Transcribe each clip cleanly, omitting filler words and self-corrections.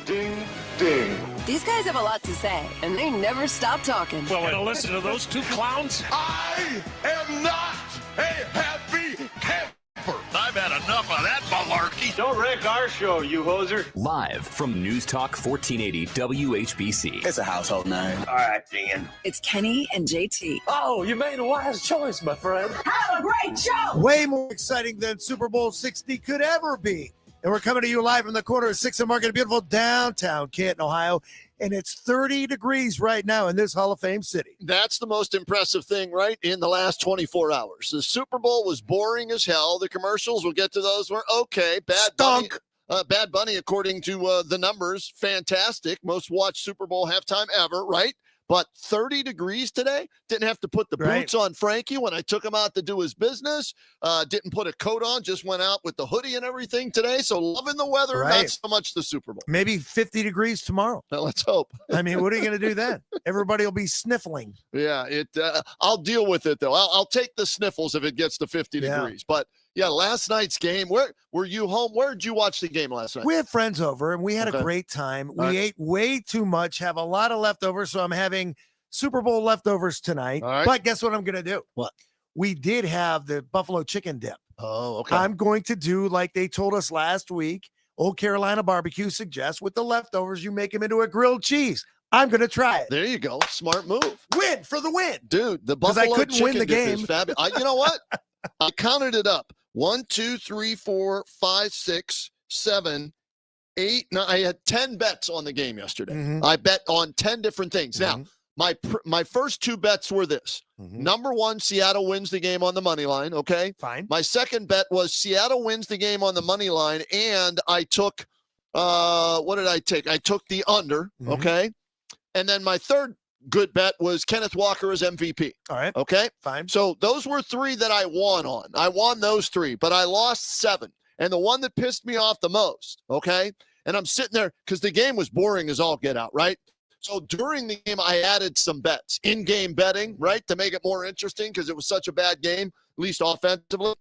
Ding, ding. These guys have a lot to say, and they never stop talking. Well, and listen to those two clowns. I am not a happy camper. I've had enough of that malarkey. Don't wreck our show, you hoser. Live from News Talk 1480 WHBC. It's a household name. All right, Dan. It's Kenny and JT. Oh, you made a wise choice, my friend. Have a great show! Way more exciting than Super Bowl 60 could ever be. And we're coming to you live from the corner of 6th and Market in beautiful downtown Canton, Ohio. And it's 30 degrees right now in this Hall of Fame city. That's the most impressive thing, right, in the last 24 hours. The Super Bowl was boring as hell. The commercials, we'll get to those, were okay. Bad Bunny, according to the numbers, fantastic. Most watched Super Bowl halftime ever, right? But 30 degrees today. Didn't have to put the boots on Frankie when I took him out to do his business. Didn't put a coat on, just went out with the hoodie and everything today. So loving the weather, not so much the Super Bowl. Maybe 50 degrees tomorrow. Now, let's hope. I mean, what are you going to do then? Everybody will be sniffling. Yeah, I'll deal with it, though. I'll take the sniffles if it gets to 50 degrees. But, yeah, last night's game, where were you home? Where did you watch the game last night? We had friends over, and we had a great time. We ate way too much, have a lot of leftovers, so I'm having Super Bowl leftovers tonight. But guess what I'm going to do? What? We did have the buffalo chicken dip. Oh, okay. I'm going to do like they told us last week. Old Carolina Barbecue suggests with the leftovers, you make them into a grilled cheese. I'm going to try it. There you go. Smart move. Win for the win. Dude, the buffalo I couldn't chicken win the dip game. is fabulous. You know what? I counted it up. 1, 2, 3, 4, 5, 6, 7, 8. No, I had 10 bets on the game yesterday. Mm-hmm. I bet on 10 different things. Now, my first two bets were this. Number one, Seattle wins the game on the money line. Okay. Fine. My second bet was Seattle wins the game on the money line. And I took, what did I take? I took the under. Okay. And then my third good bet was Kenneth Walker as MVP. All right. Okay. Fine. So those were three that I won on. I won those three, but I lost 7. And the one that pissed me off the most, okay? And I'm sitting there because the game was boring as all get out, right? So during the game, I added some bets, in-game betting, right, to make it more interesting because it was such a bad game, at least offensively.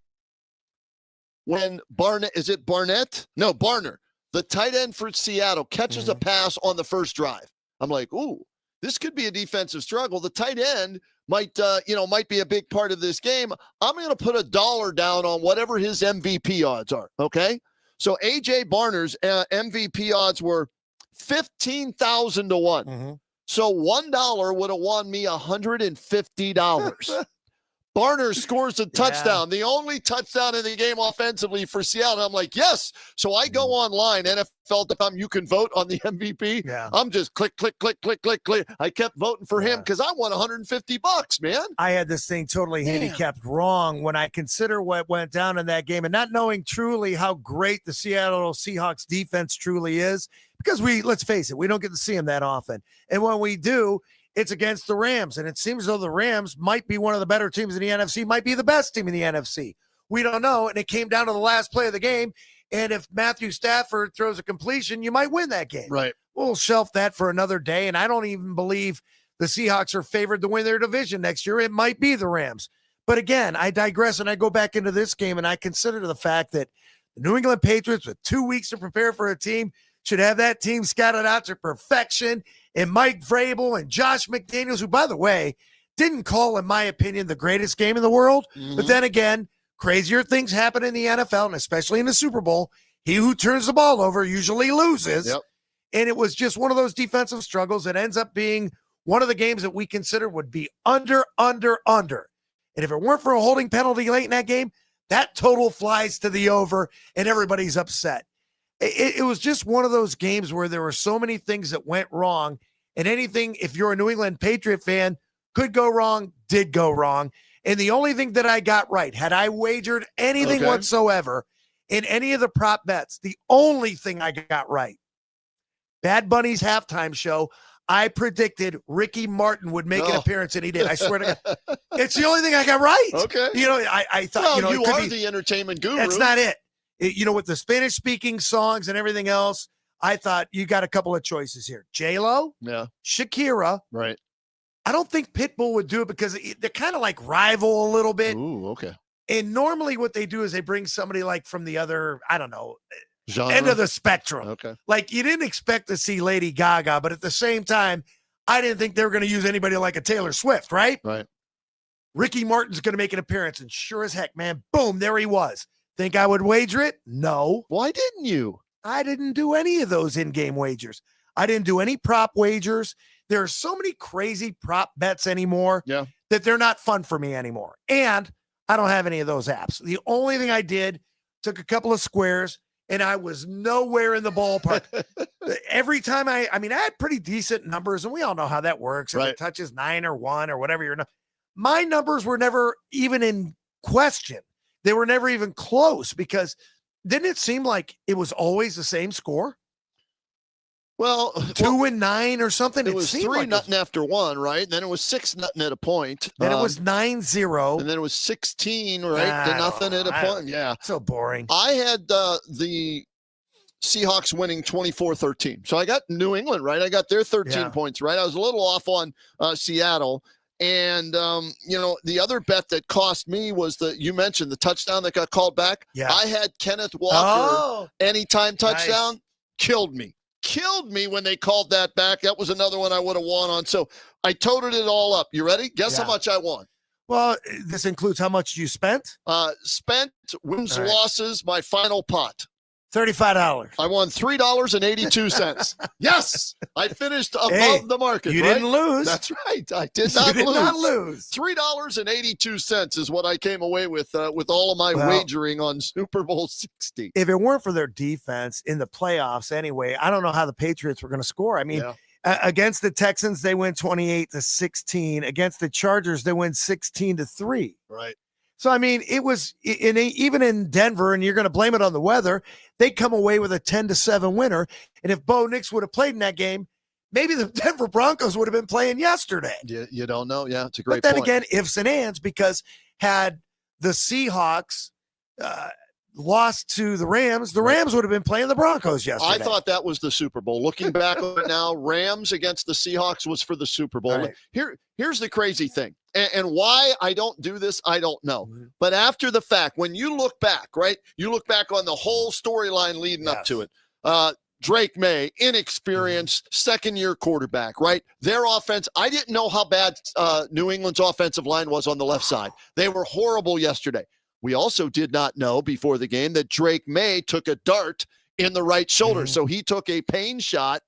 When Barnett, is it Barnett? No, Barner, the tight end for Seattle, catches a pass on the first drive. I'm like, ooh, this could be a defensive struggle. The tight end might be a big part of this game. I'm going to put $1 down on whatever his MVP odds are, okay? So A.J. Barner's MVP odds were 15,000 to 1. So $1 would have won me $150. Barner scores a touchdown, the only touchdown in the game offensively for Seattle. I'm like, yes. So I go online, NFL.com, you can vote on the MVP. Yeah. I'm just click, click, click, click, click, click. I kept voting for him because I won $150, man. I had this thing totally handicapped wrong when I consider what went down in that game and not knowing truly how great the Seattle Seahawks defense truly is, because let's face it, we don't get to see them that often. And when we do, it's against the Rams, and it seems as though the Rams might be one of the better teams in the NFC, might be the best team in the NFC. We don't know, and it came down to the last play of the game, and if Matthew Stafford throws a completion, you might win that game. Right. We'll shelf that for another day, and I don't even believe the Seahawks are favored to win their division next year. It might be the Rams. But again, I digress, and I go back into this game, and I consider the fact that the New England Patriots, with 2 weeks to prepare for a team, should have that team scouted out to perfection. And Mike Vrabel and Josh McDaniels, who, by the way, didn't call, in my opinion, the greatest game in the world. But then again, crazier things happen in the NFL, and especially in the Super Bowl. He who turns the ball over usually loses. Yep. And it was just one of those defensive struggles that ends up being one of the games that we consider would be under. And if it weren't for a holding penalty late in that game, that total flies to the over, and everybody's upset. It was just one of those games where there were so many things that went wrong, and anything, if you're a New England Patriot fan, could go wrong, did go wrong. And the only thing that I got right, had I wagered anything whatsoever in any of the prop bets, the only thing I got right, Bad Bunny's halftime show, I predicted Ricky Martin would make an appearance, and he did. I swear to God. It's the only thing I got right. Okay. I thought, you are the entertainment guru. That's not it. With the Spanish-speaking songs and everything else, I thought you got a couple of choices here. J-Lo, Shakira. Right. I don't think Pitbull would do it because they're kind of like rival a little bit. Ooh, okay. And normally what they do is they bring somebody like from the other, I don't know, End of the spectrum. Okay. Like, you didn't expect to see Lady Gaga, but at the same time, I didn't think they were going to use anybody like a Taylor Swift, right? Right. Ricky Martin's going to make an appearance, and sure as heck, man, boom, there he was. Think I would wager it? No. Why didn't you? I didn't do any of those in-game wagers. I didn't do any prop wagers. There are so many crazy prop bets anymore that they're not fun for me anymore. And I don't have any of those apps. The only thing I did, took a couple of squares, and I was nowhere in the ballpark. Every time I had pretty decent numbers, and we all know how that works. If it touches 9 or 1 or whatever my numbers were never even in question. They were never even close, because didn't it seem like it was always the same score? Well, 2-9 or something. It was 3-0 after 1, right? And then it was 6-0 at a point. Then it was 9-0. And then it was 16, right? To nothing at a point. Yeah. So boring. I had the Seahawks winning 24-13. So I got New England, right? I got their 13 points, right? I was a little off on Seattle. And, the other bet that cost me was you mentioned the touchdown that got called back. Yeah. I had Kenneth Walker anytime touchdown. Killed me when they called that back. That was another one I would have won on. So I totaled it all up. You ready? Guess how much I won. Well, this includes how much you spent? Spent, wins, losses, my final pot. $35. I won $3.82. Yes, I finished above the market. You didn't lose. That's right. I did not lose. Not lose. $3.82 is what I came away with all of my wagering on Super Bowl 60. If it weren't for their defense in the playoffs anyway, I don't know how the Patriots were going to score. I mean, against the Texans, they win 28-16. Against the Chargers, they win 16-3. Right. So, I mean, it was even in Denver, and you're going to blame it on the weather, they come away with a 10-7 winner. And if Bo Nix would have played in that game, maybe the Denver Broncos would have been playing yesterday. You don't know. Yeah, it's a great point. But then again, ifs and ands, because had the Seahawks lost to the Rams would have been playing the Broncos yesterday. I thought that was the Super Bowl. Looking back on it now, Rams against the Seahawks was for the Super Bowl. Right. Here's the crazy thing. And why I don't do this, I don't know. But after the fact, when you look back, right, you look back on the whole storyline leading up to it. Drake May, inexperienced, second-year quarterback, right? Their offense, I didn't know how bad New England's offensive line was on the left side. They were horrible yesterday. We also did not know before the game that Drake May took a dart in the right shoulder. So he took a pain shot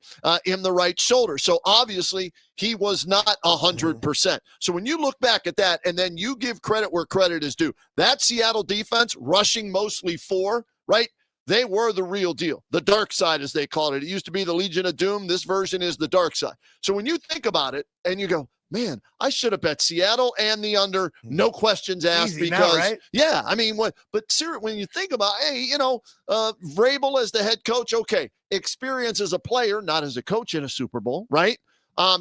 in the right shoulder. So obviously he was not 100%. So when you look back at that and then you give credit where credit is due, that Seattle defense rushing mostly 4, right? They were the real deal. The dark side, as they called it. It used to be the Legion of Doom. This version is the dark side. So when you think about it and you go, man, I should have bet Seattle and the under, no questions asked. Easy because, now, right? yeah, I mean, but seriously, when you think about, hey, Vrabel as the head coach, okay, experience as a player, not as a coach in a Super Bowl, right?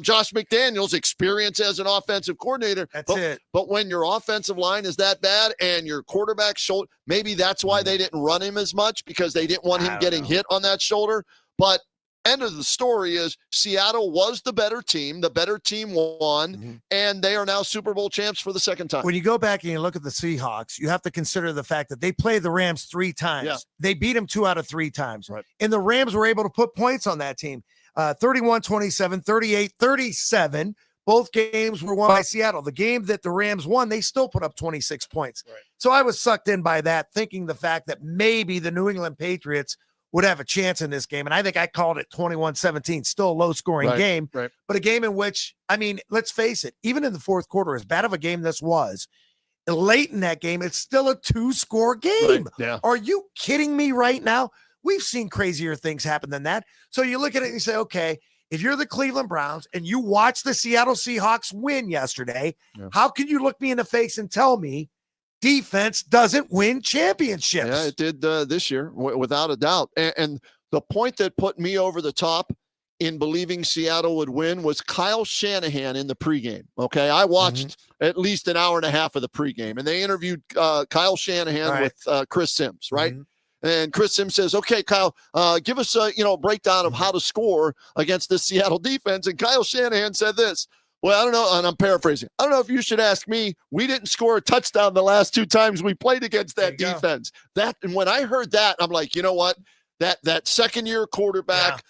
Josh McDaniels, experience as an offensive coordinator. That's it. But when your offensive line is that bad and your quarterback shoulder, maybe that's why they didn't run him as much, because they didn't want him getting hit on that shoulder. But end of the story is Seattle was the better team. The better team won, and they are now Super Bowl champs for the second time. When you go back and you look at the Seahawks, you have to consider the fact that they played the Rams 3 times. Yeah. They beat them 2 out of 3 times. Right. And the Rams were able to put points on that team. 31-27, 38-37. Both games were won by Seattle. The game that the Rams won, they still put up 26 points. Right. So I was sucked in by that, thinking the fact that maybe the New England Patriots would have a chance in this game. And I think I called it 21-17, still a low-scoring game. Right. But a game in which, I mean, let's face it, even in the fourth quarter, as bad of a game this was, late in that game, it's still a 2-score game. Right. Yeah. Are you kidding me right now? We've seen crazier things happen than that. So you look at it and you say, okay, if you're the Cleveland Browns and you watch the Seattle Seahawks win yesterday, how can you look me in the face and tell me defense doesn't win championships? Yeah, it did this year, without a doubt. And the point that put me over the top in believing Seattle would win was Kyle Shanahan in the pregame. Okay, I watched at least an hour and a half of the pregame, and they interviewed Kyle Shanahan with Chris Sims, right? And Chris Sims says, okay, Kyle, give us a breakdown of how to score against this Seattle defense. And Kyle Shanahan said this. Well, I don't know, and I'm paraphrasing. I don't know if you should ask me. We didn't score a touchdown the last 2 times we played against that defense. And when I heard that, I'm like, you know what? that second-year quarterback.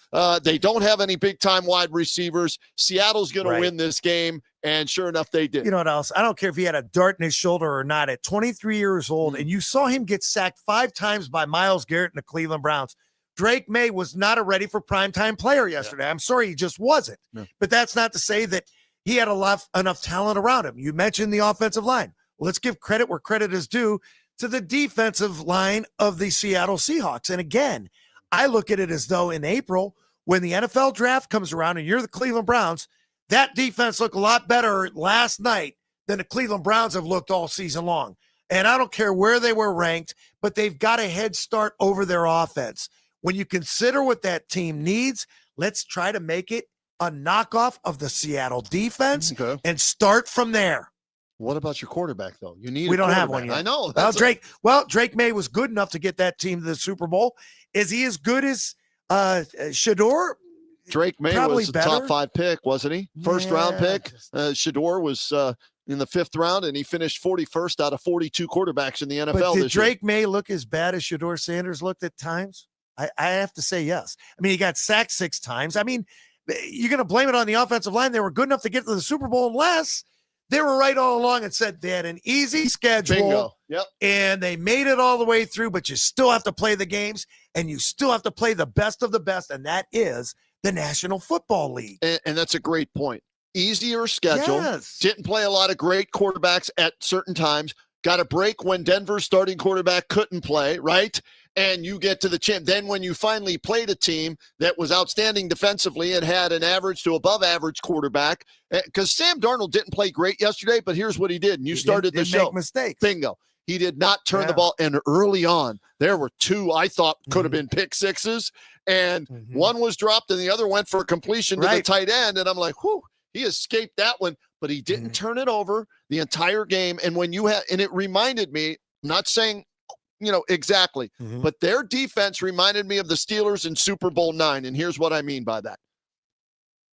They don't have any big-time wide receivers. Seattle's going to win this game, and sure enough, they did. You know what else? I don't care if he had a dart in his shoulder or not. At 23 years old, and you saw him get sacked 5 times by Myles Garrett and the Cleveland Browns. Drake May was not a ready for primetime player yesterday. I'm sorry, he just wasn't. But that's not to say that he had enough talent around him. You mentioned the offensive line. Well, let's give credit where credit is due to the defensive line of the Seattle Seahawks. And again, I look at it as though in April, when the NFL draft comes around and you're the Cleveland Browns, that defense looked a lot better last night than the Cleveland Browns have looked all season long. And I don't care where they were ranked, but they've got a head start over their offense. When you consider what that team needs, let's try to make it a knockoff of the Seattle defense and start from there. What about your quarterback, though? We don't have one yet. I know. Drake May was good enough to get that team to the Super Bowl. Is he as good as Shador? Drake May Probably was a top 5 pick, wasn't he? First-round pick. Shador was in the 5th round, and he finished 41st out of 42 quarterbacks in the NFL but did this year. Drake May look as bad as Shador Sanders looked at times? I have to say yes. I mean, he got sacked 6 times. I mean, you're going to blame it on the offensive line. They were good enough to get to the Super Bowl unless they were right all along and said they had an easy schedule. Bingo. Yep. And they made it all the way through, but you still have to play the games and you still have to play the best of the best, and that is the National Football League. And that's a great point. Easier schedule. Yes. Didn't play a lot of great quarterbacks at certain times. Got a break when Denver's starting quarterback couldn't play, right? And you get to the champ. Then when you finally played a team that was outstanding defensively and had an average to above average quarterback, because Sam Darnold didn't play great yesterday, but here's what he did. And you started the show. Make mistakes. Bingo. He did not turn the ball. And early on, there were 2 I thought could have been pick sixes. And one was dropped and the other went for a completion to the tight end. And I'm like, whew, he escaped that one. But he didn't turn it over the entire game. And when you had, and it reminded me, not saying, exactly, but their defense reminded me of the Steelers in Super Bowl IX. And here's what I mean by that.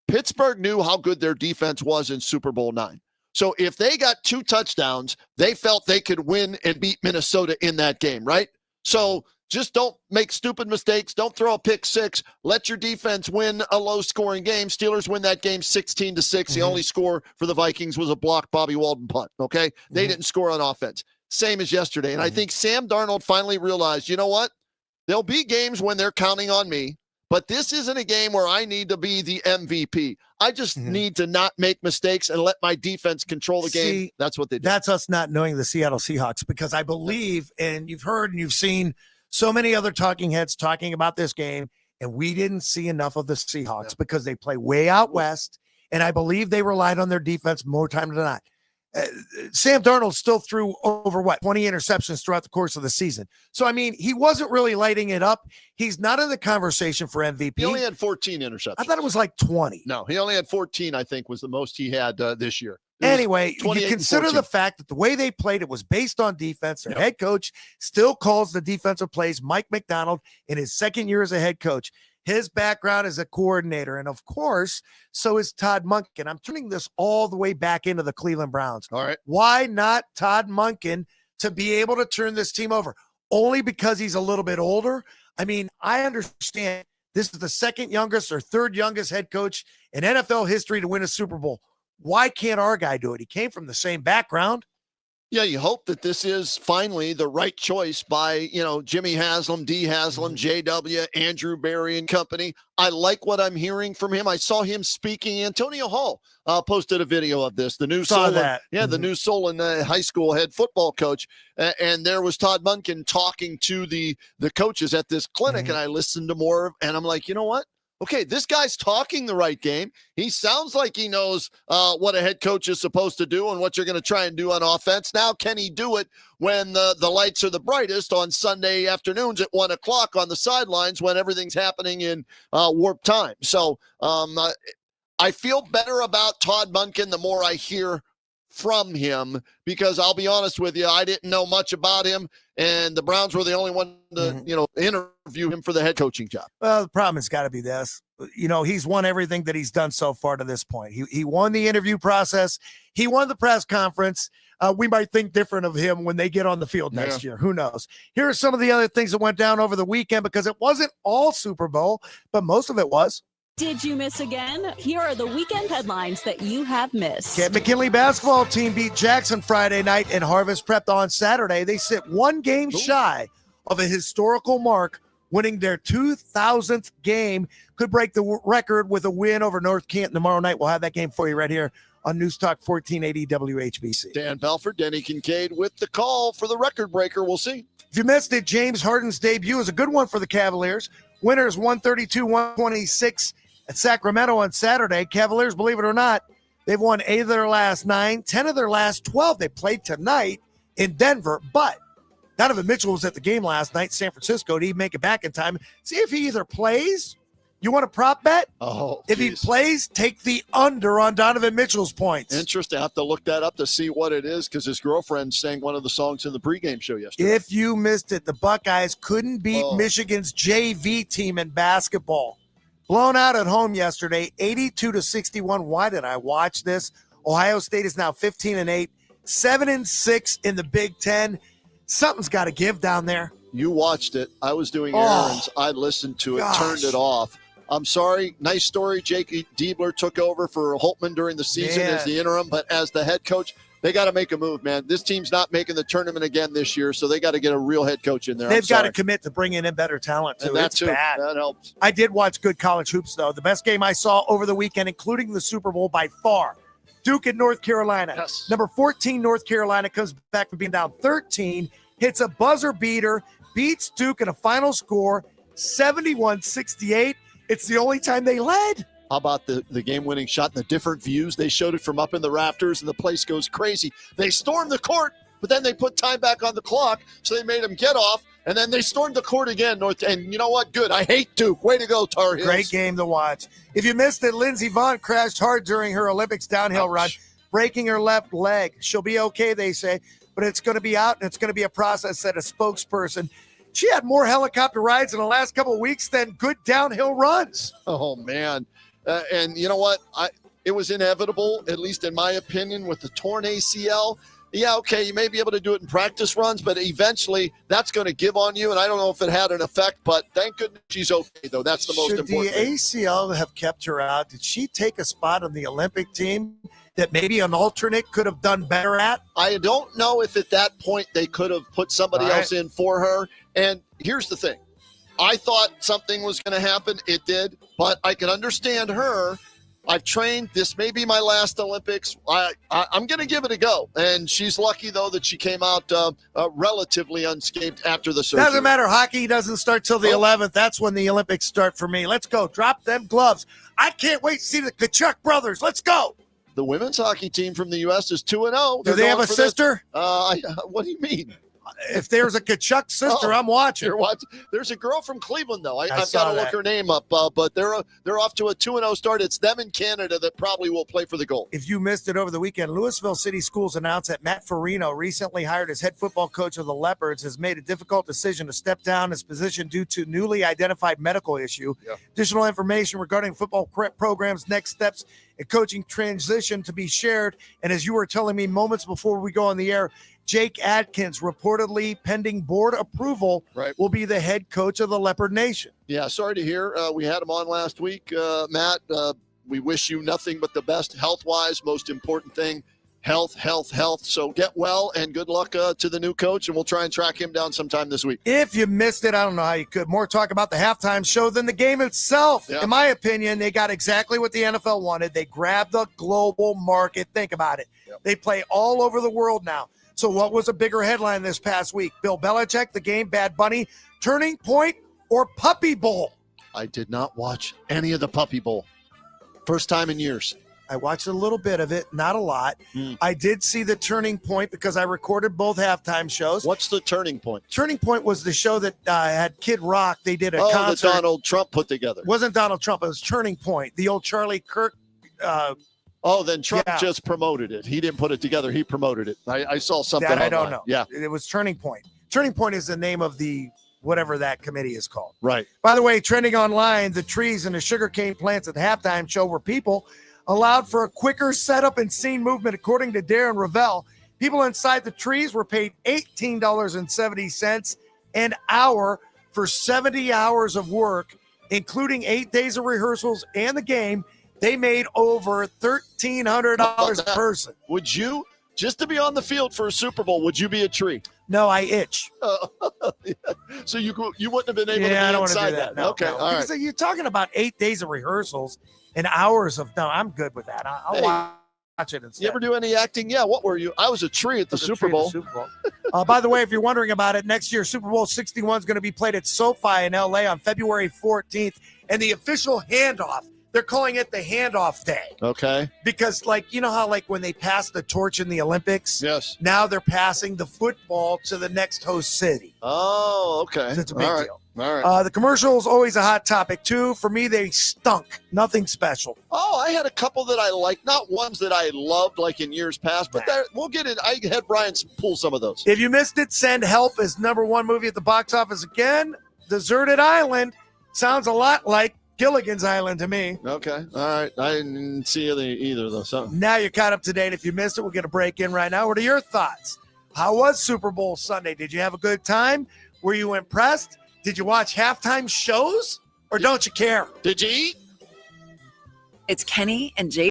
Pittsburgh knew how good their defense was in Super Bowl IX. So if they got 2 touchdowns, they felt they could win and beat Minnesota in that game, right? So just don't make stupid mistakes. Don't throw a pick 6. Let your defense win a low-scoring game. Steelers win that game 16-6. The only score for the Vikings was a blocked Bobby Walden punt, okay? They didn't score on offense. Same as yesterday. And I think Sam Darnold finally realized, you know what? There'll be games when they're counting on me, but this isn't a game where I need to be the MVP. I just need to not make mistakes and let my defense control the game. That's what they do. That's us not knowing the Seattle Seahawks, because I believe, and you've heard and you've seen so many other talking heads talking about this game, and we didn't see enough of the Seahawks because they play way out west, and I believe they relied on their defense more time than not. Sam Darnold still threw over 20 interceptions throughout the course of the season. So, I mean, he wasn't really lighting it up. He's not in the conversation for MVP. He only had 14 interceptions. I thought it was like 20. No, he only had 14, I think, was the most he had this year. Anyway, you consider the fact that the way they played, it was based on defense. Their head coach still calls the defensive plays. Mike McDonald, in his second year as a head coach, his background as a coordinator. And of course, so is Todd Monken. I'm turning this all the way back into the Cleveland Browns. All right. Why not Todd Monken to be able to turn this team over? Only because he's a little bit older. I mean, I understand this is the second youngest or third youngest head coach in NFL history to win a Super Bowl. Why can't our guy do it? He came from the same background. Yeah, you hope that this is finally the right choice by, Jimmy Haslam, D. Haslam, JW, Andrew Berry and company. I like what I'm hearing from him. I saw him speaking. Antonio Hall posted a video of this. The new the new Solon high school head football coach. And there was Todd Monken talking to the coaches at this clinic. And I listened to more, and I'm like, you know what? Okay, this guy's talking the right game. He sounds like he knows what a head coach is supposed to do and what you're going to try and do on offense. Now, can he do it when the lights are the brightest on Sunday afternoons at 1 o'clock on the sidelines when everything's happening in warp time? So I feel better about Todd Monken the more I hear from him, because I'll be honest with you, I didn't know much about him, and the Browns were the only one to, interview him for the head coaching job. Well, the problem has got to be this. He's won everything that he's done so far to this point. He won the interview process. He won the press conference. we might think different of him when they get on the field next year. Who knows? Here are some of the other things that went down over the weekend, because it wasn't all Super Bowl, but most of it was. Did you miss again? Here are the weekend headlines that you have missed. Kent McKinley basketball team beat Jackson Friday night, and Harvest prepped on Saturday. They sit one game shy of a historical mark, winning their 2,000th game. Could break the record with a win over North Canton tomorrow night. We'll have that game for you right here on News Talk 1480 WHBC. Dan Belford, Denny Kincaid with the call for the record breaker. We'll see. If you missed it, James Harden's debut is a good one for the Cavaliers. Winners 132-126 at Sacramento on Saturday. Cavaliers, believe it or not, they've won 8 of their last 9, 10 of their last 12. They played tonight in Denver, but Donovan Mitchell was at the game last night in San Francisco. Did he make it back in time? See if he either plays. You want a prop bet? If he plays, take the under on Donovan Mitchell's points. Interesting. I have to look that up to see what it is, because his girlfriend sang one of the songs in the pregame show yesterday. If you missed it, the Buckeyes couldn't beat Michigan's JV team in basketball. Blown out at home yesterday, 82-61. Why did I watch this? Ohio State is now 15-8, 7-6 in the Big Ten. Something's got to give down there. You watched it. I was doing errands. I listened to it, turned it off. I'm sorry. Nice story. Jake Diebler took over for Holtman during the season as the interim, but as the head coach, they got to make a move, man. This team's not making the tournament again this year, so they got to get a real head coach in there. They've got to commit to bringing in better talent, too. It's bad. That helps. I did watch good college hoops, though. The best game I saw over the weekend, including the Super Bowl by far, Duke and North Carolina. Yes. Number 14, North Carolina, comes back from being down 13, hits a buzzer beater, beats Duke in a final score, 71-68. It's the only time they led. How about the game-winning shot and the different views? They showed it from up in the rafters, and the place goes crazy. They stormed the court, but then they put time back on the clock, so they made them get off, and then they stormed the court again. And you know what? Good. I hate Duke. Way to go, Tar Heels. Great game to watch. If you missed it, Lindsey Vonn crashed hard during her Olympics downhill run, breaking her left leg. She'll be okay, they say, but it's going to be out, and it's going to be a process, said a spokesperson. She had more helicopter rides in the last couple of weeks than good downhill runs. Oh, man. And you know what? It was inevitable, at least in my opinion, with the torn ACL. Yeah, okay, you may be able to do it in practice runs, but eventually that's going to give on you. And I don't know if it had an effect, but thank goodness she's okay, though. That's the most important thing. Should the ACL have kept her out? Did she take a spot on the Olympic team that maybe an alternate could have done better at? I don't know if at that point they could have put somebody else in for her. And here's the thing. I thought something was going to happen. It did, but I can understand her. I've trained. This may be my last Olympics. I'm going to give it a go. And she's lucky, though, that she came out relatively unscathed after the surgery. Doesn't matter. Hockey doesn't start till the 11th. That's when the Olympics start for me. Let's go. Drop them gloves. I can't wait to see the Kachuk brothers. Let's go. The women's hockey team from the U.S. is 2-0. Do they have a sister? What do you mean? If there's a Kachuk sister, I'm watching. You're watching. There's a girl from Cleveland, though. I've got to look her name up, but they're off to a 2-0 start. It's them in Canada that probably will play for the gold. If you missed it over the weekend, Louisville City Schools announced that Matt Farino, recently hired as head football coach of the Leopards, has made a difficult decision to step down his position due to newly identified medical issue. Yep. Additional information regarding football programs, next steps, and coaching transition to be shared. And as you were telling me moments before we go on the air, Jake Atkins, reportedly pending board approval, will be the head coach of the Leopard Nation. Yeah, sorry to hear. We had him on last week, Matt. We wish you nothing but the best health-wise. Most important thing, health. So get well, and good luck to the new coach, and we'll try and track him down sometime this week. If you missed it, I don't know how you could. More talk about the halftime show than the game itself. Yeah. In my opinion, they got exactly what the NFL wanted. They grabbed the global market. Think about it. Yep. They play all over the world now. So what was a bigger headline this past week? Bill Belichick, the game, Bad Bunny, Turning Point, or Puppy Bowl? I did not watch any of the Puppy Bowl. First time in years. I watched a little bit of it, not a lot. I did see the Turning Point because I recorded both halftime shows. What's the Turning Point? Turning Point was the show that had Kid Rock. They did a concert. That Donald Trump put together. It wasn't Donald Trump. It was Turning Point, the old Charlie Kirk. Then Trump just promoted it. He didn't put it together. He promoted it. I saw something that online. I don't know. Yeah. It was Turning Point. Turning Point is the name of the whatever that committee is called. Right. By the way, trending online, the trees and the sugarcane plants at the halftime show where people allowed for a quicker setup and scene movement, according to Darren Ravel. People inside the trees were paid $18.70 an hour for 70 hours of work, including 8 days of rehearsals and the game. They made over $1,300 a person. Would you, just to be on the field for a Super Bowl, would you be a tree? No, I itch. So you wouldn't have been able to be I don't inside want to do that. No, okay, no. all right. Because you're talking about 8 days of rehearsals and hours of. No, I'm good with that. I'll watch it instead. You ever do any acting? Yeah. What were you? I was a tree at the Super Bowl. By the way, if you're wondering about it, next year Super Bowl 61 is going to be played at SoFi in LA on February 14th, and the official handoff. They're calling it the handoff day. Okay. Because, you know how, when they pass the torch in the Olympics? Yes. Now they're passing the football to the next host city. Oh, okay. So it's a big deal. All right. The commercial is always a hot topic, too. For me, they stunk. Nothing special. Oh, I had a couple that I liked. Not ones that I loved like in years past, but we'll get it. I had Brian pull some of those. If you missed it, send Help as #1 movie at the box office again. Deserted Island sounds a lot like Gilligan's Island to me. Okay. All right. I didn't see either of those. So. Now you're caught up to date. If you missed it, we'll get a break in right now. What are your thoughts? How was Super Bowl Sunday? Did you have a good time? Were you impressed? Did you watch halftime shows? Or don't you care? Did you eat? It's Kenny and Jay.